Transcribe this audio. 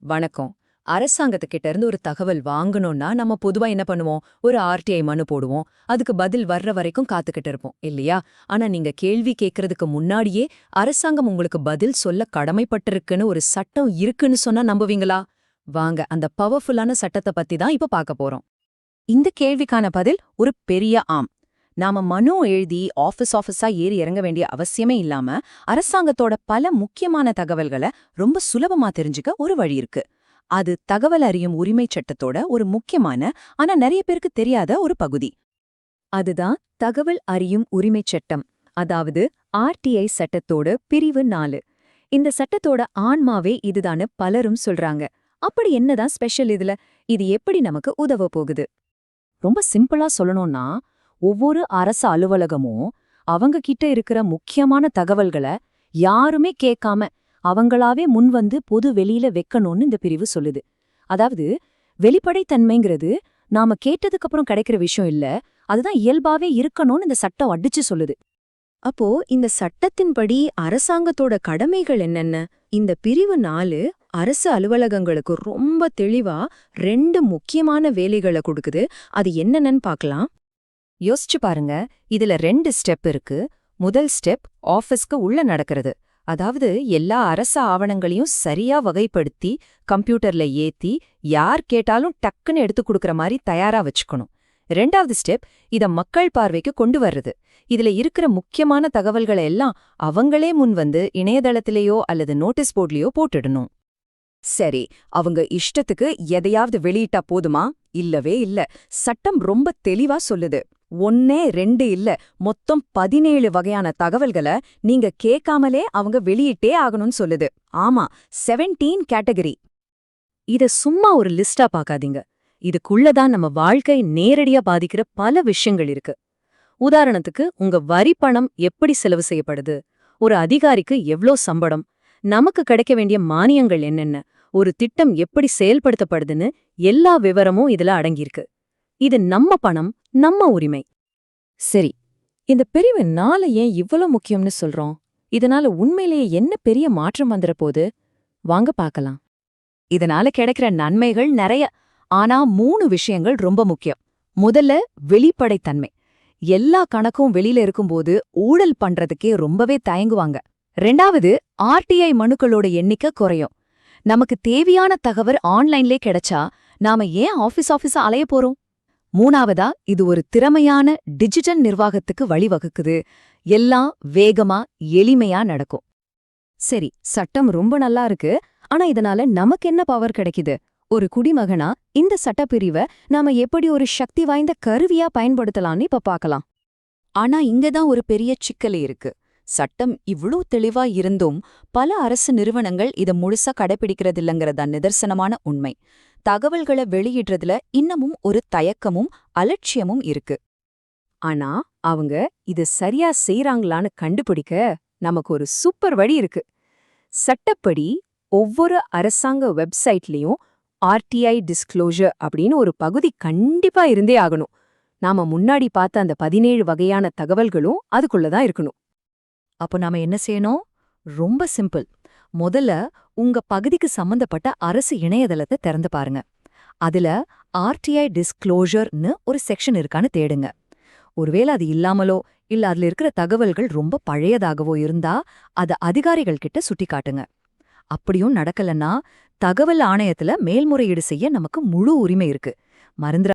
வணக்கம். அரசாங்கத்துக்கிட்ட இருந்து ஒரு தகவல் வாங்கணும்னா நம்ம பொதுவா என்ன பண்ணுவோம்? ஒரு ஆர்டிஐ மனு போடுவோம். அதுக்கு பதில் வர்ற வரைக்கும் காத்துக்கிட்டு இருப்போம், இல்லையா? ஆனா நீங்க கேள்வி கேட்கறதுக்கு முன்னாடியே அரசாங்கம் உங்களுக்கு பதில் சொல்ல கடமைப்பட்டிருக்குன்னு ஒரு சட்டம் இருக்குன்னு சொன்னா நம்புவீங்களா? வாங்க, அந்த பவர்ஃபுல்லான சட்டத்தை பத்தி தான் இப்ப பார்க்க போறோம். இந்த கேள்விக்கான பதில் ஒரு பெரிய ஆம். நாம மனு எழுதி ஆஃபீஸா ஏறி இறங்க வேண்டிய அவசியமே இல்லாம அரசாங்கத்தோட பல முக்கியமான தகவல்களை ரொம்ப சுலபமா தெரிஞ்சுக்க ஒரு வழி இருக்கு. அது தகவல் அறியும் உரிமைச் சட்டத்தோட ஒரு முக்கியமான ஆனா நிறைய பேருக்கு தெரியாத ஒரு பகுதி. அதுதான் தகவல் அறியும் உரிமைச் சட்டம், அதாவது ஆர்டிஐ சட்டத்தோட பிரிவு 4. இந்த சட்டத்தோட ஆன்மாவே இதுதான்னு பலரும் சொல்றாங்க. அப்படி என்னதான் ஸ்பெஷல் இதுல? இது எப்படி நமக்கு உதவ போகுது? ரொம்ப சிம்பிளா சொல்லணும்னா, ஒவ்வொரு அரசு அலுவலகமும் அவங்க கிட்ட இருக்கிற முக்கியமான தகவல்களை யாருமே கேட்காம அவங்களாவே முன்வந்து பொது வெளியில வைக்கணும்னு இந்த பிரிவு சொல்லுது. அதாவது வெளிப்படைத்தன்மைங்கிறது நாம கேட்டதுக்கு அப்புறம் கிடைக்கிற விஷயம் இல்ல, அதுதான் இயல்பாவே இருக்கணும்னு இந்த சட்டம் அடிச்சு சொல்லுது. அப்போ இந்த சட்டத்தின்படி அரசாங்கத்தோட கடமைகள் என்னென்ன? இந்த பிரிவு 4 அரசு அலுவலகங்களுக்கு ரொம்ப தெளிவா 2 முக்கியமான வேலைகளை கொடுக்குது. அது என்னென்னு பார்க்கலாம். யோசிச்சு பாருங்க, இதுல 2 ஸ்டெப் இருக்கு. முதல் ஸ்டெப் ஆஃபீஸ்க்கு உள்ள நடக்கிறது. அதாவது எல்லா அரசு ஆவணங்களையும் சரியா வகைப்படுத்தி கம்ப்யூட்டர்ல ஏத்தி யார் கேட்டாலும் டக்குன்னு எடுத்து கொடுக்கற மாதிரி தயாரா வச்சுக்கணும். 2வது ஸ்டெப் இத மக்கள் பார்வைக்கு கொண்டு வர்றது. இதுல இருக்கிற முக்கியமான தகவல்களை எல்லாம் அவங்களே முன் வந்து இணையதளத்திலேயோ அல்லது நோட்டீஸ் போர்ட்லயோ போட்டுடணும். சரி, அவங்க இஷ்டத்துக்கு எதையாவது வெளியிட்டா போதுமா? இல்லவே இல்ல. சட்டம் ரொம்ப தெளிவா சொல்லுது. 1 2 இல்ல, மொத்தம் 17 வகையான தகவல்களை நீங்க கேட்காமலே அவங்க வெளியிட்டே ஆகணும்னு சொல்லுது. ஆமா, 17 கேட்டகரி. இத சும்மா ஒரு லிஸ்டா பார்க்காதீங்க. இதுக்குள்ளதான் நம்ம வாழ்க்கை நேரடியா பாதிக்கிற பல விஷயங்கள் இருக்கு. உதாரணத்துக்கு, உங்க வரி பணம் எப்படி செலவு செய்யப்படுது, ஒரு அதிகாரிக்கு எவ்ளோ சம்பளம், நமக்கு கிடைக்க வேண்டிய மானியங்கள் என்னென்ன, ஒரு திட்டம் எப்படி செயல்படுத்தப்படுதுன்னு எல்லா விவரமும் இதுல அடங்கியிருக்கு. இது நம்ம பணம், நம்ம உரிமை. சரி, இந்த பிரிவு 4 ஏன் இவ்வளவு முக்கியம்னு சொல்றோம்? இதனால உண்மையிலேயே என்ன பெரிய மாற்றம் வந்துற போது? வாங்க பார்க்கலாம். இதனால கிடைக்கிற நன்மைகள் நிறைய. ஆனா 3 விஷயங்கள் ரொம்ப முக்கியம். முதல்ல, வெளிப்படைத்தன்மை. எல்லா கணக்கும் வெளியில இருக்கும்போது ஊழல் பண்றதுக்கே ரொம்பவே தயங்குவாங்க. 2வது, ஆர்டிஐ மனுக்களோட எண்ணிக்கை குறையும். நமக்கு தேவையான தகவல் ஆன்லைன்லே கிடைச்சா நாம ஏன் ஆஃபீஸா அலைய போறோம்? 3வதா, இது ஒரு திறமையான டிஜிட்டல் நிர்வாகத்துக்கு வழிவகுக்குது. எல்லாம் வேகமா எளிமையா நடக்கும். சரி, சட்டம் ரொம்ப நல்லா இருக்கு. ஆனா இதனால நமக்கு என்ன பவர் கிடைக்குது? ஒரு குடிமகனா இந்த சட்டப்பிரிவை நாம எப்படி ஒரு சக்தி வாய்ந்த கருவியா பயன்படுத்தலாம்னு இப்ப பார்க்கலாம். ஆனா இங்கதான் ஒரு பெரிய சிக்கலே இருக்கு. சட்டம் இவ்ளோ தெளிவா இருந்தும் பல அரசு நிறுவனங்கள் இத முழுசா கடைபிடிக்கிறதில்லங்கிறதா நிதர்சனமான உண்மை. தகவல்களை வெளியிடுறதுல இன்னமும் ஒரு தயக்கமும் அலட்சியமும் இருக்கு. ஆனா அவங்க இத சரியா செய்றாங்களான்னு கண்டுபிடிக்க நமக்கு ஒரு சூப்பர் வழி இருக்கு. சட்டப்படி ஒவ்வொரு அரசாங்க வெப்சைட்லயும் ஆர்டிஐ டிஸ்க்ளோஷர் அப்படின்னு ஒரு பகுதி கண்டிப்பா இருந்தே ஆகணும். நாம முன்னாடி பார்த்த அந்த 17 வகையான தகவல்களும் அதுக்குள்ளதான் இருக்கணும். அப்போ நாம என்ன செய்யணும்? ரொம்ப சிம்பிள். முதல்ல உங்க பகுதிக்கு சம்பந்தப்பட்ட அரசு இணையதளத்தை திறந்து பாருங்க. அதுல ஆர்டிஐ டிஸ்க்ளோஷர்னு ஒரு செக்ஷன் இருக்கான்னு தேடுங்க. ஒருவேளை அது இல்லாமலோ இல்ல அதுல இருக்கிற தகவல்கள் ரொம்ப பழையதாகவோ இருந்தா அத அதிகாரிகள் கிட்ட சுட்டி காட்டுங்க. அப்படியும் நடக்கலன்னா தகவல் ஆணையத்துல மேல்முறையீடு செய்ய நமக்கு முழு உரிமை இருக்கு. மறந்துட